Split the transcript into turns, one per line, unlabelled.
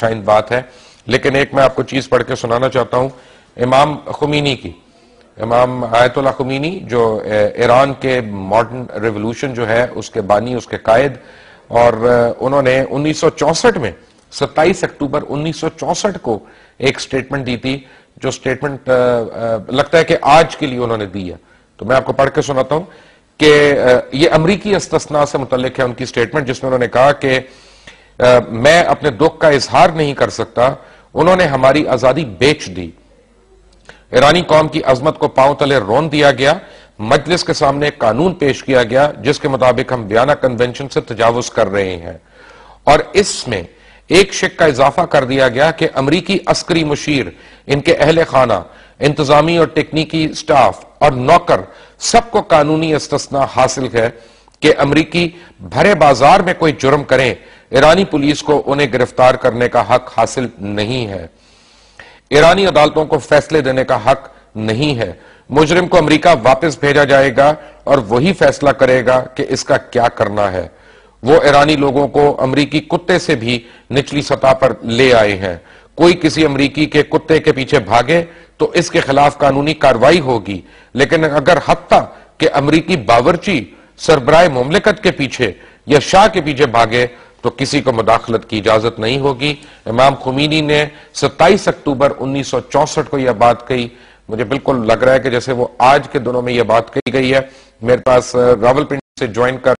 Shine بات ہے، لیکن ایک میں آپ کو چیز پڑھ کے سنانا چاہتا ہوں امام خمینی کی۔ امام آیت اللہ خمینی جو ایران کے ماڈرن ریولوشن جو ہے اس کے بانی، اس کے قائد، اور انہوں نے 1964 میں 27 اکتوبر 1964 کو ایک سٹیٹمنٹ دی تھی، جو سٹیٹمنٹ لگتا ہے کہ آج کے لیے انہوں نے دی ہے، تو میں آپ کو پڑھ کے سناتا ہوں کہ یہ امریکی استثناء سے متعلق ہے ان کی سٹیٹمنٹ، جس میں انہوں نے کہا کہ میں اپنے دکھ کا اظہار نہیں کر سکتا، انہوں نے ہماری آزادی بیچ دی، ایرانی قوم کی عظمت کو پاؤں تلے رون دیا گیا، مجلس کے سامنے ایک قانون پیش کیا گیا جس کے مطابق ہم ویانا کنونشن سے تجاوز کر رہے ہیں، اور اس میں ایک شک کا اضافہ کر دیا گیا کہ امریکی عسکری مشیر، ان کے اہل خانہ، انتظامی اور ٹیکنیکی سٹاف اور نوکر سب کو قانونی استثناء حاصل ہے کہ امریکی بھرے بازار میں کوئی جرم کریں، ایرانی پولیس کو انہیں گرفتار کرنے کا حق حاصل نہیں ہے، ایرانی عدالتوں کو فیصلے دینے کا حق نہیں ہے، مجرم کو امریکہ واپس بھیجا جائے گا اور وہی فیصلہ کرے گا کہ اس کا کیا کرنا ہے، وہ ایرانی لوگوں کو امریکی کتے سے بھی نچلی سطح پر لے آئے ہیں، کوئی کسی امریکی کے کتے کے پیچھے بھاگے تو اس کے خلاف قانونی کارروائی ہوگی، لیکن اگر حتیٰ کہ امریکی باورچی سربراہ مملکت کے پیچھے یا شاہ کے پیچھے بھاگے تو کسی کو مداخلت کی اجازت نہیں ہوگی۔ امام خمینی نے 27 اکتوبر 1964 کو یہ بات کہی، مجھے بالکل لگ رہا ہے کہ جیسے وہ آج کے دنوں میں یہ بات کہی گئی ہے۔ میرے پاس راولپنڈی سے جوائن کر